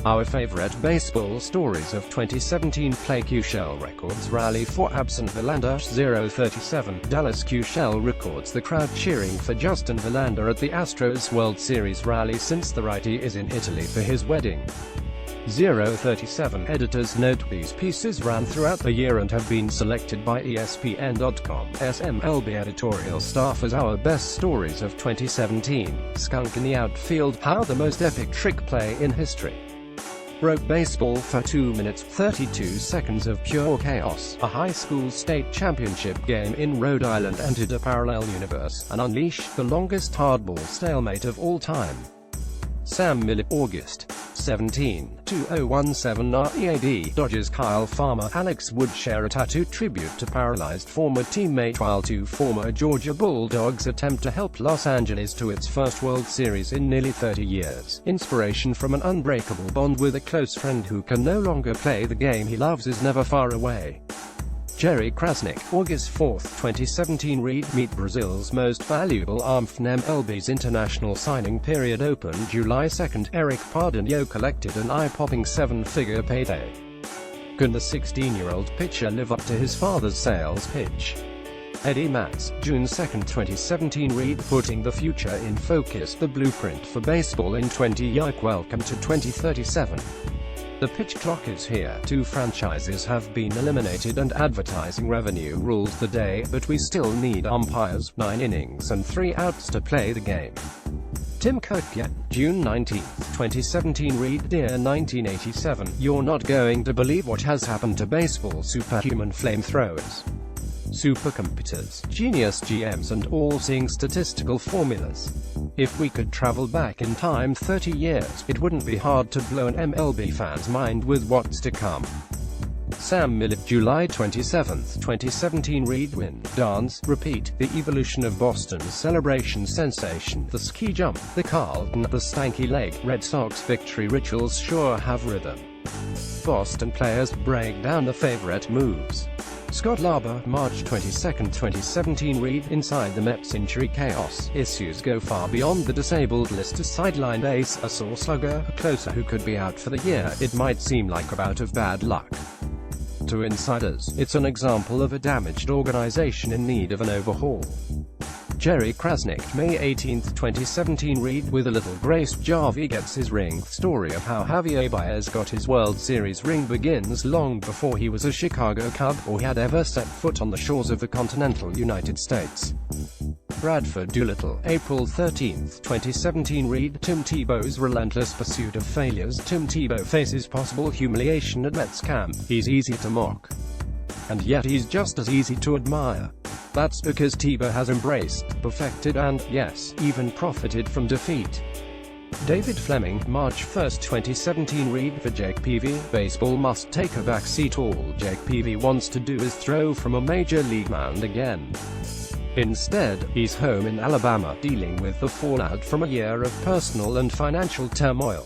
Our favorite baseball stories of 2017 play Q-Shell records rally for absent Verlander. 037 Dallas Q-Shell records the crowd cheering for Justin Verlander at the Astros World Series rally since the righty is in Italy for his wedding. 037 Editors note these pieces ran throughout the year and have been selected by ESPN.com's MLB editorial staff as our best stories of 2017. Skunk in the outfield, how the most epic trick play in history broke baseball for 2 minutes, 32 seconds of pure chaos. A high school state championship game in Rhode Island entered a parallel universe, and unleashed the longest hardball stalemate of all time. Sam Miller, August 17, 2017 READ. Dodgers Kyle Farmer, Alex Wood share a tattoo tribute to paralyzed former teammate, while two former Georgia Bulldogs attempt to help Los Angeles to its first World Series in nearly 30 years. Inspiration from an unbreakable bond with a close friend who can no longer play the game he loves is never far away. Jerry Krasnick, August 4, 2017 Read. Meet Brazil's most valuable arm. MLB's international signing period opened July 2. Eric Pardinho collected an eye-popping 7-figure payday. Can the 16-year-old pitcher live up to his father's sales pitch? Eddie Matz, June 2, 2017 Read. Putting the future in focus, the blueprint for baseball in 20 years. Welcome to 2037. The pitch clock is here. 2 franchises have been eliminated and advertising revenue rules the day, but we still need umpires, 9 innings and 3 outs to play the game. Tim Kotian, June 19, 2017 Read. Dear 1987, you're not going to believe what has happened to baseball. Superhuman flamethrowers, supercomputers, genius GMs and all-seeing statistical formulas. If we could travel back in time 30 years, it wouldn't be hard to blow an MLB fan's mind with what's to come. Sam Miller, July 27, 2017 Read. Win, dance, repeat, the evolution of Boston's celebration sensation, the ski jump, the Carlton, the stanky leg, Red Sox victory rituals sure have rhythm. Boston players break down the favorite moves. Scott Lauber, March 22, 2017 Read. Inside the Mets injury chaos, issues go far beyond the disabled list. A sidelined ace, a sore slugger, a closer who could be out for the year. It might seem like a bout of bad luck to insiders. It's an example of a damaged organization in need of an overhaul. Jerry Krasnick, May 18, 2017 Read. With a little grace, Javi gets his ring. Story of how Javier Baez got his World Series ring begins long before he was a Chicago Cub, or had ever set foot on the shores of the continental United States. Bradford Doolittle, April 13, 2017 Read. Tim Tebow's relentless pursuit of failures. Tim Tebow faces possible humiliation at Mets camp. He's easy to mock, and yet he's just as easy to admire. That's because Tebow has embraced, perfected and, yes, even profited from defeat. David Fleming, March 1, 2017 Read. For Jake Peavy, baseball must take a backseat. All Jake Peavy wants to do is throw from a major league mound again. Instead, he's home in Alabama, dealing with the fallout from a year of personal and financial turmoil.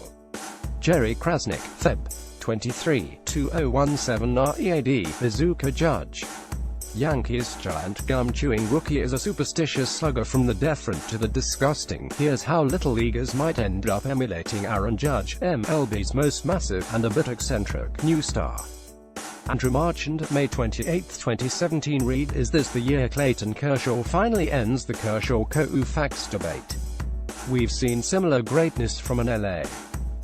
Jerry Krasnick, Feb. 23, 2017 READ. Bazooka Judge. Yankees giant gum-chewing rookie is a superstitious slugger from the deferent to the disgusting. Here's how little leaguers might end up emulating Aaron Judge, MLB's most massive and a bit eccentric new star. Andrew Marchand, May 28, 2017 Read. Is this the year Clayton Kershaw finally ends the Kershaw-Koufax debate? We've seen similar greatness from an LA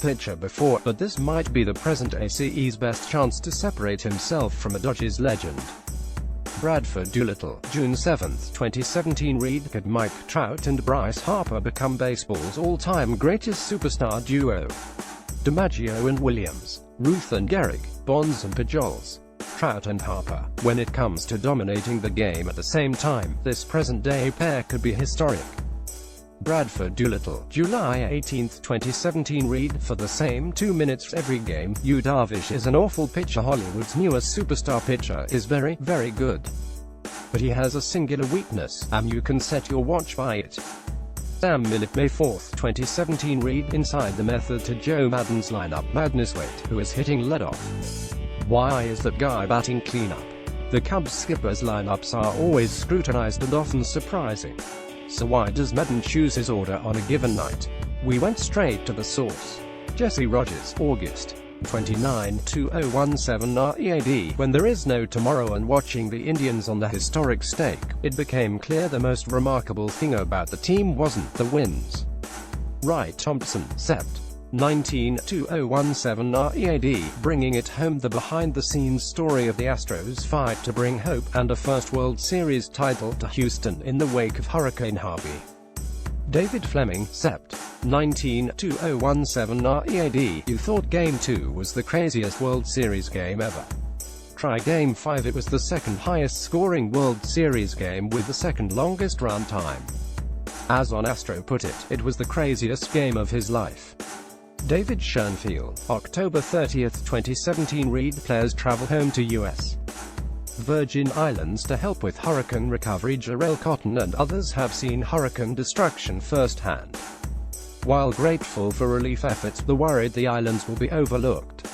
pitcher before, but this might be the present ACE's best chance to separate himself from a Dodgers legend. Bradford Doolittle, June 7, 2017 Read. Could Mike Trout and Bryce Harper become baseball's all-time greatest superstar duo? DiMaggio and Williams, Ruth and Gehrig, Bonds and Pujols. Trout and Harper. When it comes to dominating the game at the same time, this present-day pair could be historic. Bradford Doolittle, July 18, 2017 Read. For the same 2 minutes every game, Yu Darvish is an awful pitcher. Hollywood's newest superstar pitcher is very, very good, but he has a singular weakness, and you can set your watch by it. Sam Miller, May 4, 2017 Read. Inside the method to Joe Madden's lineup madness. Wait, who is hitting leadoff? Why is that guy batting cleanup? The Cubs skipper's lineups are always scrutinized and often surprising. So why does Madden choose his order on a given night? We went straight to the source. Jesse Rogers, August 29, 2017 READ. When there is no tomorrow and watching the Indians on the historic stake, it became clear the most remarkable thing about the team wasn't the wins. Wright Thompson, Sept. 19, 2017 READ, bringing it home, the behind-the-scenes story of the Astros' fight to bring hope and a first World Series title to Houston in the wake of Hurricane Harvey. David Fleming, Sept. 19, 2017 READ, you thought Game 2 was the craziest World Series game ever. Try Game 5, it was the second highest scoring World Series game with the second longest run time. As on Astro put it, it was the craziest game of his life. David Schoenfield, October 30, 2017 Read players travel home to U.S. Virgin Islands to help with hurricane recovery. Jarrell Cotton and others have seen hurricane destruction firsthand. While grateful for relief efforts, they're worried the islands will be overlooked.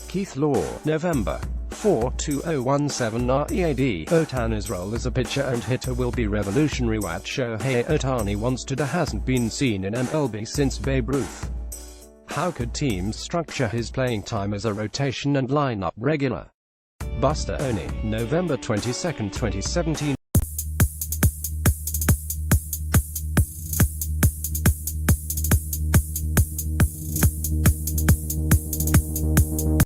Keith Law, November 4, 2017 READ, Ohtani's role as a pitcher and hitter will be revolutionary. What Shohei Ohtani wants to do hasn't been seen in MLB since Babe Ruth. How could teams structure his playing time as a rotation and lineup regular? Buster Olney, November 22, 2017